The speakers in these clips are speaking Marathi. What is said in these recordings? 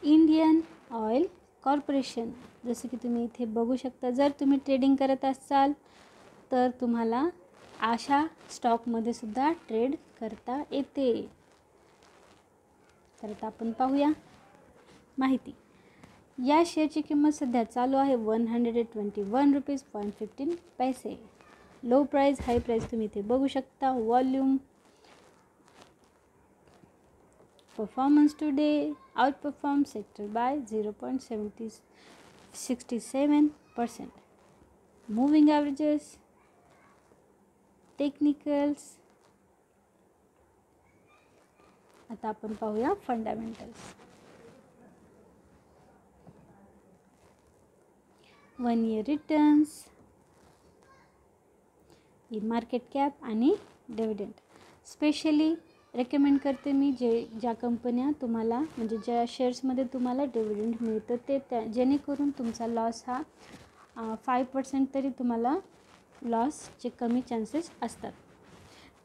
Indian oil corporation. जसं की तुम्ही इथे बघू शकता, जर तुम्ही ट्रेडिंग करत असाल तर तुम्हाला अशा स्टॉकमध्ये सुद्धा ट्रेड करता येते. तर आता आपण पाहूया माहिती. या शेअरची किंमत सध्या चालू आहे 121 रुपीज पॉईंट 15 पैसे. लो प्राईस, हाय प्राईस तुम्ही इथे बघू शकता. Volume, performance today outperformed sector by 0.67%. Moving averages, technicals. आता आपण पाहूया fundamentals. 1 year returns, market cap आणि डिव्हिडंड. स्पेशली रेकमेंड करते मी ज्या कंपन्या तुम्हाला म्हणजे ज्या शेअर्समध्ये तुम्हाला डिव्हिडंड मिळतं ते जेणेकरून तुमचा लॉस हा 5% तरी तुम्हाला लॉसचे कमी चान्सेस असतात.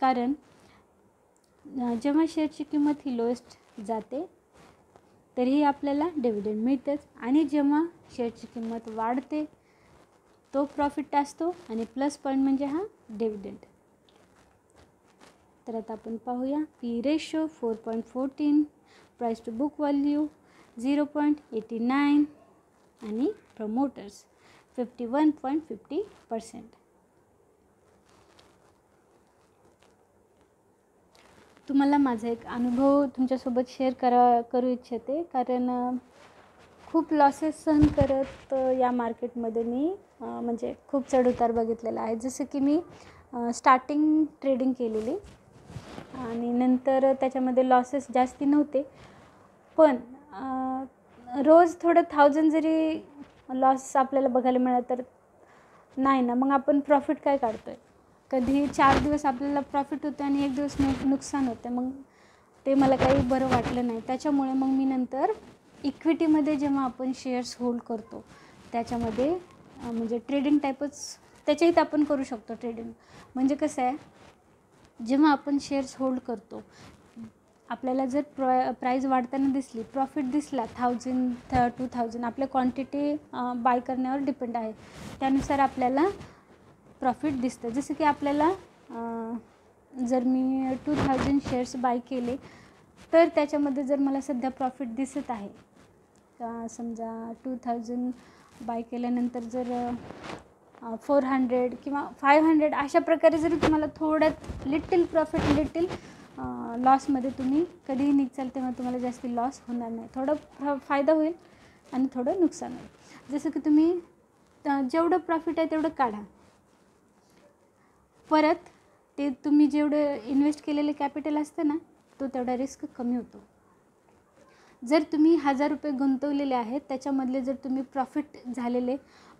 कारण जेव्हा शेअरची किंमत ही लोएस्ट जाते तरीही आपल्याला डिव्हिडंड मिळतेच, आणि जेव्हा शेअरची किंमत वाढते तो प्रॉफिट असतो, आणि प्लस पॉईंट म्हणजे हा डिव्हिडंड. तर आता आपण पाहूया. P ratio 4.14, price to book value 0.89 आणि प्रमोटर्स 51.50%. तुम्हाला माझा एक अनुभव तुमच्यासोबत शेअर करू इच्छिते, कारण खूप लॉसेस सहन करत या मार्केटमध्ये मी म्हणजे खूप चढउतार बघितलेला आहे. जसं की मी स्टार्टिंग ट्रेडिंग केलेली आणि नंतर त्याच्यामध्ये लॉसेस जास्ती नव्हते, पण रोज थोडं 1000 जरी लॉस आपल्याला बघायला मिळालं तर नाही ना, मग आपण प्रॉफिट काय काढतो आहे. कधी 4 दिवस आपल्याला प्रॉफिट होतं आणि 1 दिवस नुकसान होतं, मग ते मला काही बरं वाटलं नाही. त्याच्यामुळे मग मी नंतर इक्विटीमध्ये जेव्हा आपण शेअर्स होल्ड करतो त्याच्यामध्ये म्हणजे ट्रेडिंग टाईपच त्याच्याही आपण करू शकतो. ट्रेडिंग म्हणजे कसं आहे, जेव्हा आपण शेअर्स होल्ड करतो आपल्याला जर प्राईज वाढताना दिसली, प्रॉफिट दिसला 1000 2000, आपल्या क्वांटिटी बाय करण्यावर डिपेंड आहे, त्यानुसार आपल्याला प्रॉफिट दिसतं. जसं की आपल्याला जर मी 2000 शेअर्स बाय केले तर त्याच्यामध्ये जर मला सध्या प्रॉफिट दिसत आहे का, समजा 2000 बाय केल्यानंतर जर 400 किंवा 500 अशा प्रकारे जरी तुम्हाला थोड्यात लिटिल प्रॉफिट लिटिल लॉसमध्ये तुम्ही कधीही निघचाल तेव्हा तुम्हाला जास्ती लॉस होणार नाही. थोडं फायदा होईल आणि थोडं नुकसान होईल. जसं की तुम्ही जेवढं प्रॉफिट आहे तेवढं काढा, परत ते तुम्ही जेवढं इन्व्हेस्ट केलेले कॅपिटल असतं ना तो तेवढा रिस्क कमी होतो. जर तुम्ही 1000 रुपये गुंतवलेले आहेत त्याच्यामधले जर तुम्ही प्रॉफिट झालेले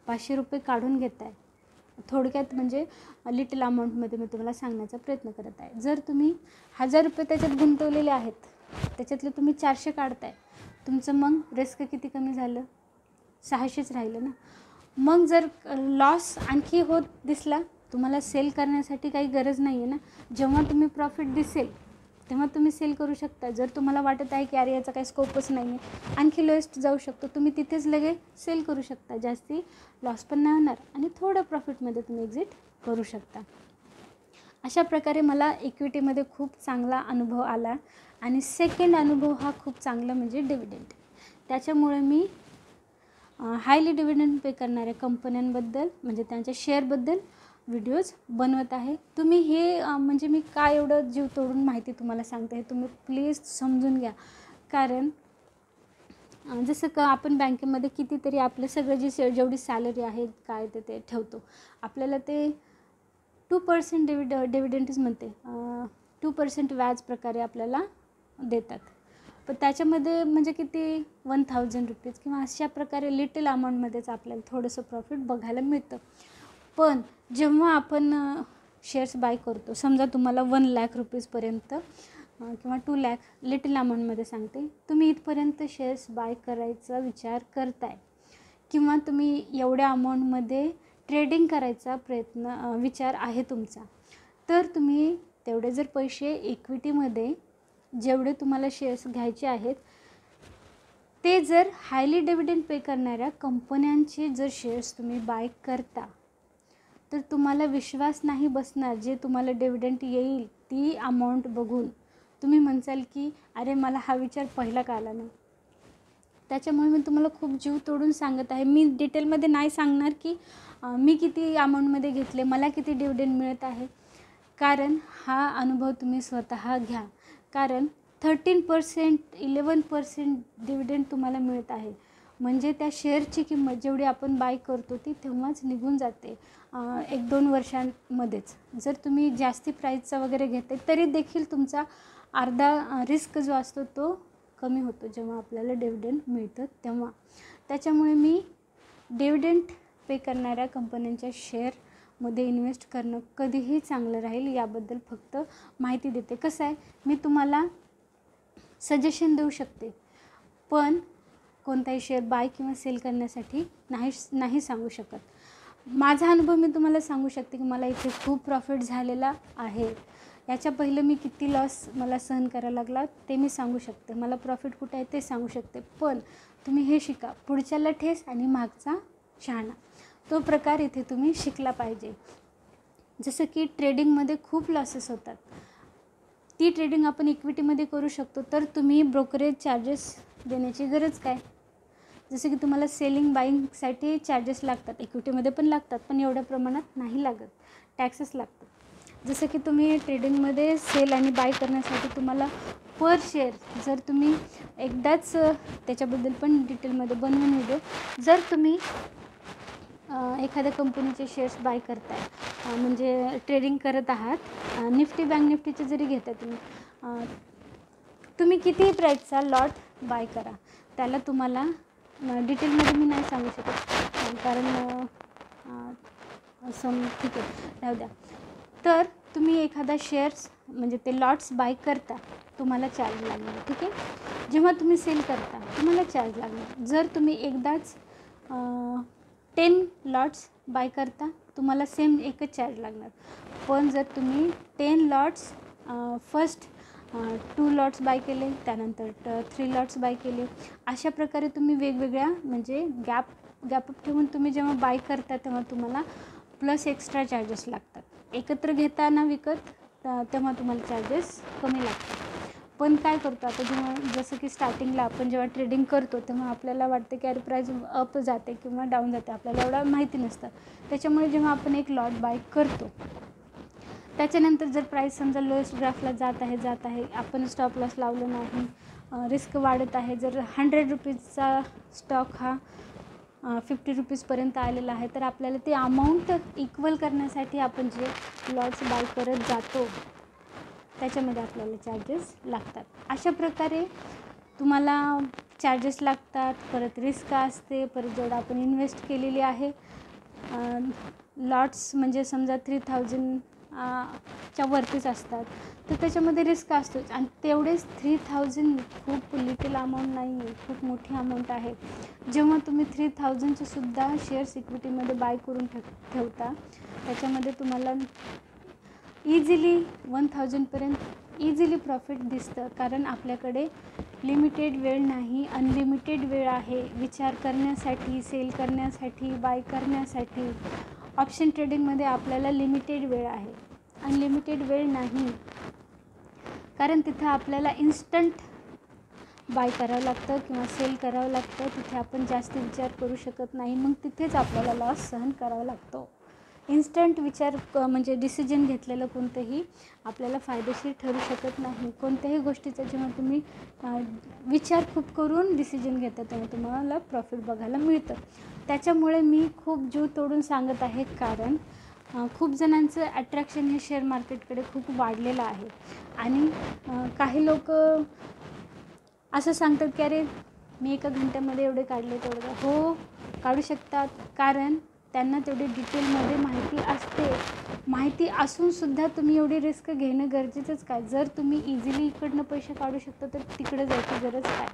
500 रुपये काढून घेताय, थोडक्यात म्हणजे लिटिल अमाऊंटमध्ये मी तुम्हाला सांगण्याचा प्रयत्न करत आहे. जर तुम्ही 1000 रुपये त्याच्यात गुंतवलेले आहेत त्याच्यातले तुम्ही 400 काढताय, तुमचं मग रिस्क किती कमी झालं, 600च राहिलं ना. मग जर लॉस आणखी होत दिसला, तुम्हाला सेल करण्यासाठी काही गरज नाही आहे ना. जेव्हा तुम्ही प्रॉफिट दिसेल तेव्हा तुम्ही सेल करू शकता. जर तुम्हाला वाटत आहे की अरे याचा काही स्कोपच नाही आहे, आणखी लोएस्ट जाऊ शकतो, तुम्ही तिथेच लगेच सेल करू शकता. जास्ती लॉस पण नाही होणार आणि थोडं प्रॉफिटमध्ये तुम्ही एक्झिट करू शकता. अशा प्रकारे मला इक्विटीमध्ये खूप चांगला अनुभव आला. आणि सेकंड अनुभव हा खूप चांगला म्हणजे डिव्हिडंड. त्याच्यामुळे मी हायली डिव्हिडंड पे करणाऱ्या कंपन्यांबद्दल म्हणजे त्यांच्या शेअरबद्दल व्हिडिओज बनवत आहे. तुम्ही हे म्हणजे मी काय एवढं जीव तोडून माहिती तुम्हाला सांगते हे तुम्ही प्लीज समजून घ्या. कारण जसं का आपण बँकेमध्ये कितीतरी आपलं सगळं जेवढी सॅलरी आहे काय ते ठेवतो, आपल्याला ते 2% डिव्हिडंडच म्हणते, 2% व्याज प्रकारे आपल्याला देतात. पण त्याच्यामध्ये म्हणजे किती 1000 रुपीज किंवा अशा प्रकारे लिटिल अमाऊंटमध्येच आपल्याला थोडंसं प्रॉफिट बघायला मिळतं. पण जेव्हा आपण शेअर्स बाय करतो, समजा तुम्हाला 1 लाख रुपीजपर्यंत किंवा 2 लाख लिटिल अमाऊंटमध्ये सांगते, तुम्ही इथपर्यंत शेअर्स बाय करायचा विचार करताय किंवा तुम्ही एवढ्या अमाऊंटमध्ये ट्रेडिंग करायचा विचार आहे तुमचा, तर तुम्ही तेवढे जर पैसे इक्विटीमध्ये जेवढे तुम्हाला शेअर्स घ्यायचे आहेत ते जर हायली डिव्हिडंड पे करणाऱ्या कंपन्यांचे जर शेअर्स तुम्ही बाय करता तर तुम्हाला विश्वास नाही बसणार. जे तुम्हाला डिव्हिडंड येईल ती अमाऊंट बघून तुम्ही म्हणसाल की अरे मला हा विचार पहिला का आला नाही. त्याच्यामुळे मी तुम्हाला खूप जीव तोडून सांगत आहे. मी डिटेलमध्ये नाही सांगणार की मी किती अमाऊंटमध्ये घेतले, मला किती डिव्हिडंड मिळत आहे, कारण हा अनुभव तुम्ही स्वतः घ्या. कारण 13% 11% डिव्हिडंड तुम्हाला मिळत आहे. म्हणजे त्या शेअरची किंमत जेवढी आपण बाय करतो ती तेव्हाच निघून जाते 1-2 वर्षांमध्येच. जर तुम्ही जास्ती प्राईसचा वगैरे घेते तरी देखील तुमचा अर्धा रिस्क जो असतो तो कमी होतो जेव्हा आपल्याला डिव्हिडंड मिळतं तेव्हा. त्याच्यामुळे मी डिव्हिडंड पे करणाऱ्या कंपन्यांच्या शेअरमध्ये इन्व्हेस्ट करणं कधीही चांगलं राहील याबद्दल फक्त माहिती देते. कसं आहे, मी तुम्हाला सजेशन देऊ शकते पण कोणताही शेअर बाय किंवा सेल करण्यासाठी नाही सांगू शकत. माझा अनुभव मी तुम्हाला सांगू शकते की मला इथे खूप प्रॉफिट झालेला आहे. याच्या पहिलं मी किती लॉस मला सहन करायला लागला ते मी सांगू शकते. मला प्रॉफिट कुठे आहे ते सांगू शकते. पण तुम्ही हे शिका, पुढच्याला ठेस आणि मागचा शहाणा, तो प्रकार इथे तुम्ही शिकला पाहिजे. जसं की ट्रेडिंगमध्ये खूप लॉसेस होतात, ती ट्रेडिंग आपण इक्विटीमध्ये करू शकतो. तर तुम्ही ब्रोकरेज चार्जेस देण्याची गरज काय. जसं की तुम्हाला सेलिंग बाईंगसाठी चार्जेस लागतात, इक्विटीमध्ये पण लागतात पण एवढ्या प्रमाणात नाही लागत, टॅक्सेस लागतात. जसं की तुम्ही ट्रेडिंगमध्ये सेल आणि बाय करण्यासाठी तुम्हाला पर शेअर, जर तुम्ही एकदाच त्याच्याबद्दल पण डिटेलमध्ये बनवून व्हिडिओ, जर तुम्ही एखाद्या कंपनीचे शेअर्स बाय करताय म्हणजे ट्रेडिंग करत आहात, निफ्टी बँक निफ्टीचे जरी घेताय तुम्ही कितीही प्राईसचा लॉट बाय करा, त्याला तुम्हाला डिटेलमध्ये मी नाही सांगू शकत कारण ठीक आहे राहू द्या. तर तुम्ही एखादा शेअर्स म्हणजे ते लॉट्स बाय करता तुम्हाला चार्ज लागणार, ठीक आहे. जेव्हा तुम्ही सेल करता तुम्हाला चार्ज लागणार. जर तुम्ही एकदाच 10 लॉट्स बाय करता तुम्हाला सेम एकच चार्ज लागणार. पण जर तुम्ही 10 लॉट्स फर्स्ट 2 लॉट्स बाय केले, त्यानंतर 3 लॉट्स बाय केले, अशा प्रकारे तुम्ही वेगवेगळ्या म्हणजे गॅप ठेवून तुम्ही जेव्हा बाय करता तेव्हा तुम्हाला प्लस एक्स्ट्रा चार्जेस लागतात. एकत्र घेताना विकत तेव्हा तुम्हाला चार्जेस कमी लागतात. पण काय करतो आता, जेव्हा जसं की स्टार्टिंगला आपण जेव्हा ट्रेडिंग करतो तेव्हा आपल्याला वाटते की अरे प्राईस अप जाते किंवा डाऊन जाते, आपल्याला एवढं माहिती नसतं. त्याच्यामुळे जेव्हा आपण एक लॉट बाय करतो त्याच्यानंतर जर प्राईस समजा लोएस्ट ग्राफला जात आहे, आपण स्टॉप लॉस लावलं नाही, रिस्क वाढत आहे, जर 100 रुपीजचा स्टॉक हा 50 रुपीजपर्यंत आलेला आहे, तर आपल्याला ते अमाऊंट इक्वल करण्यासाठी आपण जे लॉट्स बाय करत जातो त्याच्यामध्ये आपल्याला चार्जेस लागतात. अशा प्रकारे तुम्हाला चार्जेस लागतात, परत रिस्क असते, परत जेवढं आपण इन्व्हेस्ट केलेली आहे लॉट्स म्हणजे समजा 3000 च्या वरतीच असतात, तर त्याच्यामध्ये रिस्क असतोच. आणि तेवढेच 3000 खूप लिटिल अमाऊंट नाही आहे, खूप मोठी अमाऊंट आहे. जेव्हा तुम्ही 3000चे सुद्धा शेअर्स इक्विटीमध्ये बाय करून ठेवता त्याच्यामध्ये तुम्हाला इझिली 1000पर्यंत इझिली प्रॉफिट दिसतं. कारण आपल्याकडे लिमिटेड वेळ नाही, अनलिमिटेड वेळ आहे विचार करण्यासाठी, सेल करण्यासाठी, बाय करण्यासाठी. ऑप्शन ट्रेडिंगमध्ये आपल्याला लिमिटेड वेळ आहे, अनलिमिटेड वेळ नाही. कारण तिथं आपल्याला इन्स्टंट बाय करावं लागतं किंवा सेल करावं लागतं, तिथे आपण जास्त विचार करू शकत नाही, मग तिथेच आपल्याला लॉस सहन करावा लागतो. इन्स्टंट विचार म्हणजे डिसिजन घेतलेलं कोणतंही आपल्याला फायदेशीर ठरू शकत नाही. कोणत्याही गोष्टीचा जेव्हा तुम्ही विचार खूप करून डिसिजन घेता तेव्हा तुम्हाला प्रॉफिट बघायला मिळतं. त्याच्यामुळे मी खूप जीव तोडून सांगत आहे, कारण खूप जणांचं अट्रॅक्शन हे शेअर मार्केटकडे खूप वाढलेलं आहे. आणि काही लोक असं सांगतात की अरे मी एका घंट्यामध्ये एवढे काढले तेवढे. हो, काढू शकतात, कारण त्यांना तेवढी डिटेलमध्ये माहिती असते. माहिती असूनसुद्धा तुम्ही एवढी रिस्क घेणं गरजेचंच काय. जर तुम्ही इझिली इकडनं पैसे काढू शकता तर तिकडे जायची गरज काय,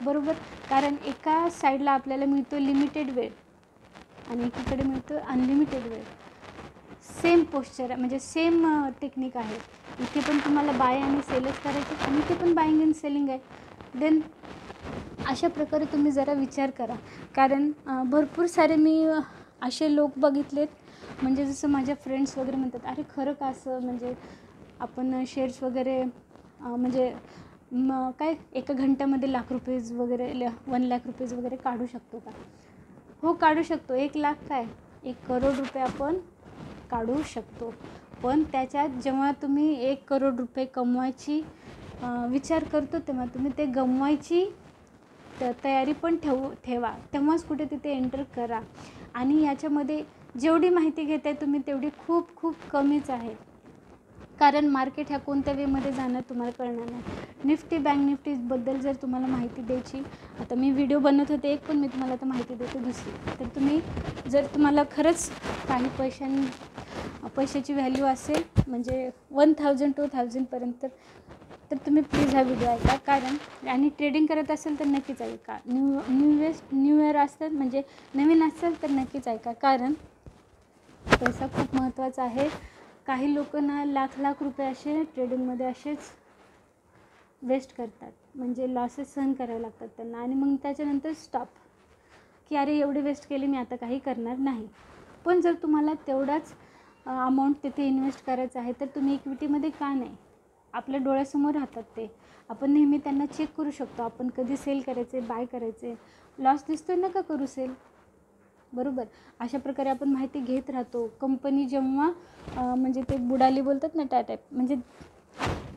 बरोबर. कारण एका साईडला आपल्याला मिळतो लिमिटेड वेळ आणि एकीकडे मिळतो अनलिमिटेड वेळ. सेम पोश्चर म्हणजे सेम टेक्निक आहे. इथे पण तुम्हाला बाय आणि सेलच करायचे आणि इथे पण बाईंग अँड सेलिंग आहे. देन अशा प्रकारे तुम्ही जरा विचार करा. कारण भरपूर सारे मी असे लोक बघितलेत, म्हणजे जसं माझ्या फ्रेंड्स वगैरे म्हणतात, अरे खरं का असं, म्हणजे आपण शेअर्स वगैरे म्हणजे काय एका घंट्यामध्ये लाख रुपीज वगैरे 1,00,000 रुपीज वगैरे काढू शकतो का? हो, काढू शकतो. 1,00,000 काय 1,00,00,000 रुपये आपण काढू शकतो. पण त्याच्यात जेव्हा तुम्ही 1,00,00,000 रुपये कमवायची विचार करतो, तेव्हा तुम्ही ते गमवायची तयारी पण ठेवा. तेव्हाच कुठे तिथे एंटर करा. आणि याच्यामध्ये जेवढी माहिती घेताय तुम्ही तेवढी खूप खूप कमीच आहे. कारण मार्केट ह्या कोणत्या वेमध्ये जाणार तुम्हाला कळणार नाही. निफ्टी, बँक निफ्टीबद्दल जर तुम्हाला माहिती द्यायची, आता मी व्हिडिओ बनवत होते एक, पण मी तुम्हाला आता माहिती देते दुसरी. तर तुम्ही जर तुम्हाला खरंच काही पैशाची व्हॅल्यू असेल, म्हणजे 1,000 2,000पर्यंत, तर तुम्ही प्लीज हा व्हिडिओ ऐका. कारण आणि ट्रेडिंग करत असेल तर नक्कीच ऐका. न्यू इयर असतात, म्हणजे नवीन असेल तर नक्कीच ऐका. कारण पैसा खूप महत्त्वाचा आहे. काही लोक ना लाख रुपये असे ट्रेडिंगमध्ये असेच वेस्ट करतात, म्हणजे लॉसेस सहन करावे लागतात त्यांना. आणि मग त्याच्यानंतर स्टॉप, की अरे एवढे वेस्ट केले, मी आता काही करणार नाही. पण जर तुम्हाला तेवढाच अमाऊंट तिथे इन्व्हेस्ट करायचं आहे, तर तुम्ही इक्विटीमध्ये का नाही? आपल्या डोळ्यासमोर राहतात ते, आपण नेहमी त्यांना चेक करू शकतो. आपण कधी सेल करायचे, बाय करायचे, लॉस दिसतोय नका करू सेल, बरोबर. अशा प्रकारे आपण माहिती घेत राहतो. कंपनी जेव्हा म्हणजे ते बुडाली बोलतात ना, त्या टाईप, म्हणजे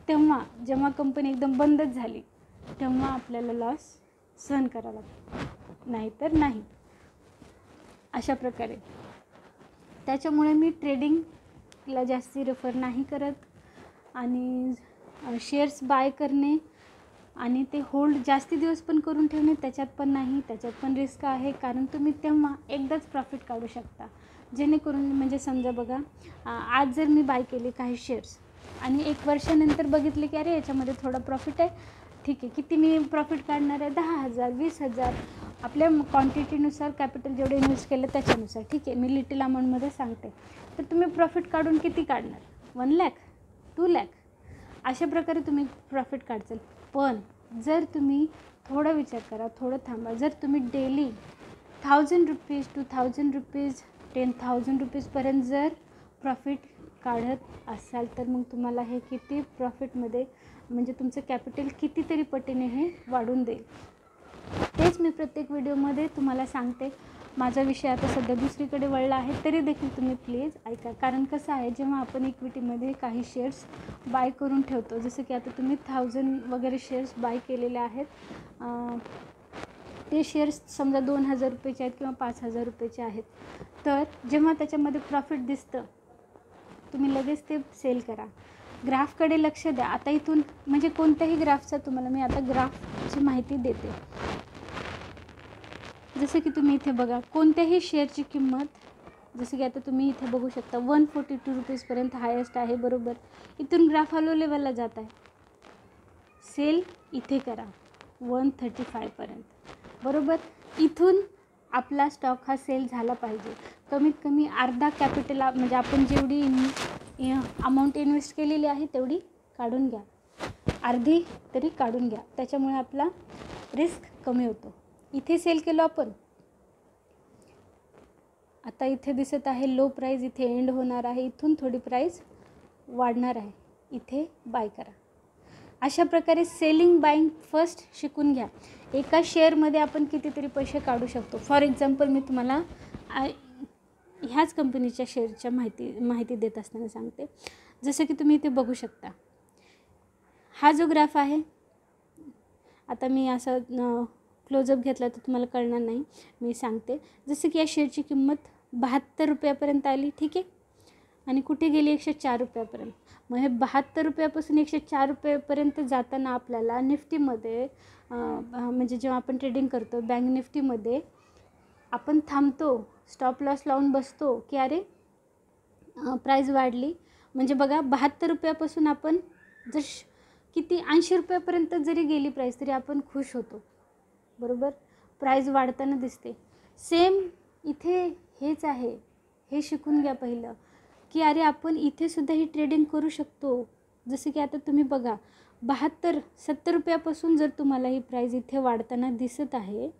तेव्हा जेव्हा कंपनी एकदम बंदच झाली, तेव्हा आपल्याला लॉस सहन करावा लागतो, नाहीतर नाही. अशा प्रकारे त्याच्यामुळे मी ट्रेडिंगला जास्ती रेफर नाही करत. आणि शेअर्स बाय करणे आणि ते होल्ड जास्ती दिवस पण करून ठेवणे, त्याच्यात पण नाही. त्याच्यात पण रिस्क आहे. कारण तुम्ही तेव्हा एकदाच प्रॉफिट काढू शकता. जेणेकरून म्हणजे समजा बघा, आज जर मी बाय केले काही शेअर्स आणि 1 वर्षानंतर बघितले की अरे याच्यामध्ये थोडा प्रॉफिट आहे, ठीक आहे, किती मी प्रॉफिट काढणार आहे, 10,000 20,000, आपल्या क्वांटिटीनुसार कॅपिटल जेवढे इन्व्हेस्ट केलं त्याच्यानुसार, ठीक आहे, मी लिटिल अमाऊंटमध्ये सांगते. तर तुम्ही प्रॉफिट काढून किती काढणार? 1,00,000 2,00,000 अशा प्रकारे तुम्ही प्रॉफिट काढचाल. पण जर तुम्ही थोडा विचार करा, थोडं थांबा. जर तुम्ही डेली 1,000 रुपीज 2,000 रुपीज 10,000 रुपीजपर्यंत जर प्रॉफिट काढत असाल, तर मग तुम्हाला हे किती प्रॉफिटमध्ये, म्हणजे तुमचं कॅपिटल कितीतरी पटीने हे वाढून देईल. तेच मी प्रत्येक व्हिडिओमध्ये तुम्हाला सांगते. माझा विषय आता सध्या दुसरीकडे वळला आहे, तरी देखील तुम्ही प्लीज ऐका. कारण कसं आहे, जेव्हा आपण इक्विटीमध्ये काही शेअर्स बाय करून ठेवतो, जसं की आता तुम्ही 1,000 वगैरे शेअर्स बाय केलेले आहेत, ते शेअर्स समजा 2,000 रुपयाचे आहेत किंवा 5,000 रुपयाचे आहेत, तर जेव्हा त्याच्यामध्ये प्रॉफिट दिसतं, तुम्ही लगेच ते सेल करा. ग्राफकडे लक्ष द्या. आता इथून म्हणजे कोणत्याही ग्राफचा तुम्हाला मी आता ग्राफची माहिती देते. जसं की तुम्ही इथे बघा, कोणत्याही शेअरची किंमत, जसं की आता तुम्ही इथे बघू शकता 142 रुपीजपर्यंत हायेस्ट आहे, बरोबर. इथून ग्राफ लो लेवलला जात आहे, सेल इथे करा 135पर्यंत, बरोबर. इथून आपला स्टॉक हा सेल झाला पाहिजे. कमीत कमी अर्धा कॅपिटल, म्हणजे आपण जेवढी अमाऊंट इन्व्हेस्ट केलेली आहे तेवढी काढून घ्या, अर्धी तरी काढून घ्या. त्याच्यामुळे आपला रिस्क कमी होतो. इथे सेल केलो आपण, आता इथे दिसत आहे लो प्राईज, इथे एंड होणार आहे, इथून थोडी प्राईज वाढणार आहे, इथे बाय करा. अशा प्रकारे सेलिंग बाईंग फर्स्ट शिकून घ्या. एका शेअरमध्ये आपण कितीतरी पैसे काढू शकतो. फॉर एक्झाम्पल मी तुम्हाला ह्याच कंपनीच्या शेअरच्या माहिती देत असताना सांगते. जसं की तुम्ही इथे बघू शकता, हा जो ग्राफ आहे, आता मी असं क्लोजअप घेतला तर तुम्हाला कळणार नाही, मी सांगते. जसं की या शेअरची किंमत 72 रुपयापर्यंत आली, ठीक आहे, आणि कुठे गेली 104 रुपयापर्यंत. मग हे 72 रुपयापासून 104 रुपयापर्यंत जाताना आपल्याला निफ्टीमध्ये, म्हणजे जेव्हा आपण ट्रेडिंग करतो बँक निफ्टीमध्ये, आपण थांबतो, स्टॉप लॉस लावून बसतो की अरे प्राईज वाढली. म्हणजे बघा 72 रुपयापासून आपण जर किती 80 रुपयापर्यंत जरी गेली प्राईस, तरी आपण खुश होतो, बरोबर. प्राईज वाढताना दिसते. सेम इथे हेच आहे. हे शिकून घ्या पहिलं, की अरे आपण इथे सुद्धा ही ट्रेडिंग करू शकतो. जसं की आता तुम्ही बघा, 70 रुपयापासून जर तुम्हाला ही प्राईज इथे वाढताना दिसत आहे,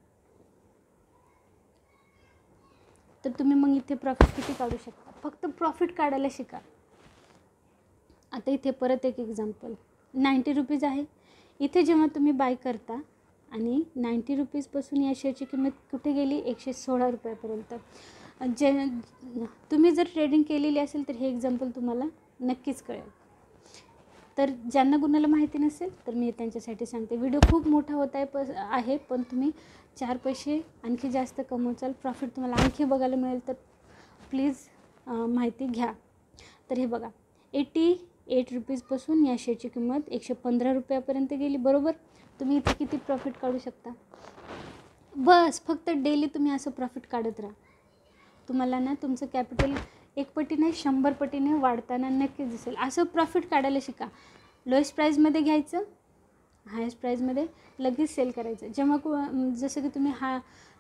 तर तुम्ही मग इथे प्रॉफिट किती काढू शकता. फक्त प्रॉफिट काढायला शिका. आता इथे परत एक एक्झाम्पल, 90 रुपीज आहे. इथे जेव्हा तुम्ही बाय करता आणि 90 रुपीजपासून या शेअरची किंमत कुठे गेली, 116 रुपयापर्यंत. जे तुम्ही जर ट्रेडिंग केलेली असेल तर हे एक्झाम्पल तुम्हाला नक्कीच कळेल. तर ज्यांना कुणाला माहिती नसेल तर मी त्यांच्यासाठी सांगते. व्हिडिओ खूप मोठा होत आहे पण तुम्ही 4 पैसे आणखी जास्त कमवचाल, प्रॉफिट तुम्हाला आणखी बघायला मिळेल, तर प्लीज माहिती घ्या. तर हे बघा, 88 रुपीजपासून या शेअरची किंमत 115 रुपयापर्यंत गेली, बरोबर. तुम्ही इथे किती प्रॉफिट काढू शकता. बस फक्त डेली तुम्ही असं प्रॉफिट काढत राहा. तुम्हाला ना तुमचं कॅपिटल 1 पटीने 100 पटीने वाढताना नक्कीच दिसेल. असं प्रॉफिट काढायला शिका. लोएस्ट प्राईजमध्ये घ्यायचं, हायेस्ट प्राईजमध्ये लगेच सेल करायचं. जेव्हा जसं की तुम्ही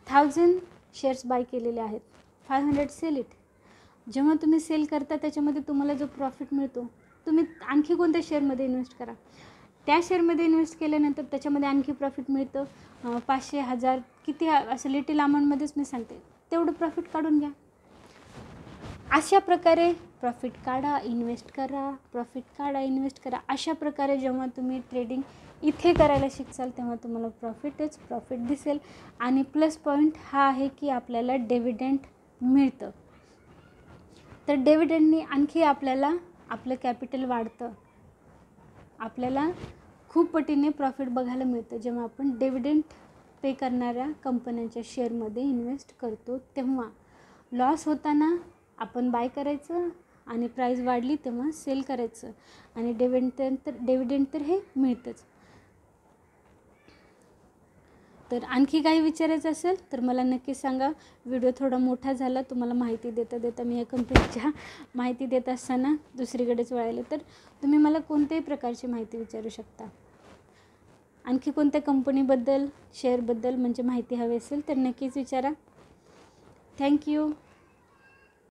1000 शेअर्स बाय केलेले आहेत, 500 सेल इट. जेव्हा तुम्ही सेल करता त्याच्यामध्ये तुम्हाला जो प्रॉफिट मिळतो, तुम्ही आणखी कोणत्या शेअरमध्ये इन्व्हेस्ट करा. त्या शेअरमध्ये इन्व्हेस्ट केल्यानंतर त्याच्यामध्ये आणखी प्रॉफिट मिळतं. 500, 1000 किती असं लिटिल अमाऊंटमध्येच मी सांगते, तेवढं प्रॉफिट काढून घ्या. अशा प्रकारे प्रॉफिट काढा, इन्व्हेस्ट करा, प्रॉफिट काढा, इन्व्हेस्ट करा. अशा प्रकारे जेव्हा तुम्ही ट्रेडिंग इथे करायला शिकाल तेव्हा तुम्हाला प्रॉफिट दिसेल. आणि प्लस पॉईंट हा आहे की आपल्याला डिव्हिडंड मिळतं. तर डिव्हिडंडनी आणखी आपल्याला आपलं कॅपिटल वाढतं. आपल्याला खूप पटीने प्रॉफिट बघायला मिळतं जेव्हा आपण डिव्हिडंड पे करणाऱ्या कंपन्यांच्या शेअरमध्ये इन्व्हेस्ट करतो. तेव्हा लॉस होताना आपण बाय करायचं आणि प्राईस वाढली तेव्हा सेल करायचं, आणि डिव्हिडंड तर हे मिळतंच. तर आणखी काही विचारायचं असेल तर मला नक्की सांगा. व्हिडिओ थोडा मोठा झाला, तुम्हाला माहिती देता मी या कंपनीच्या माहिती देत असताना दुसरीकडेच वळाले, तर तुम्ही मला कोणत्याही प्रकारची माहिती विचारू शकता. आणखी कोणत्या कंपनीबद्दल, शेअरबद्दल म्हणजे माहिती हवी असेल तर नक्कीच विचारा. थँक्यू.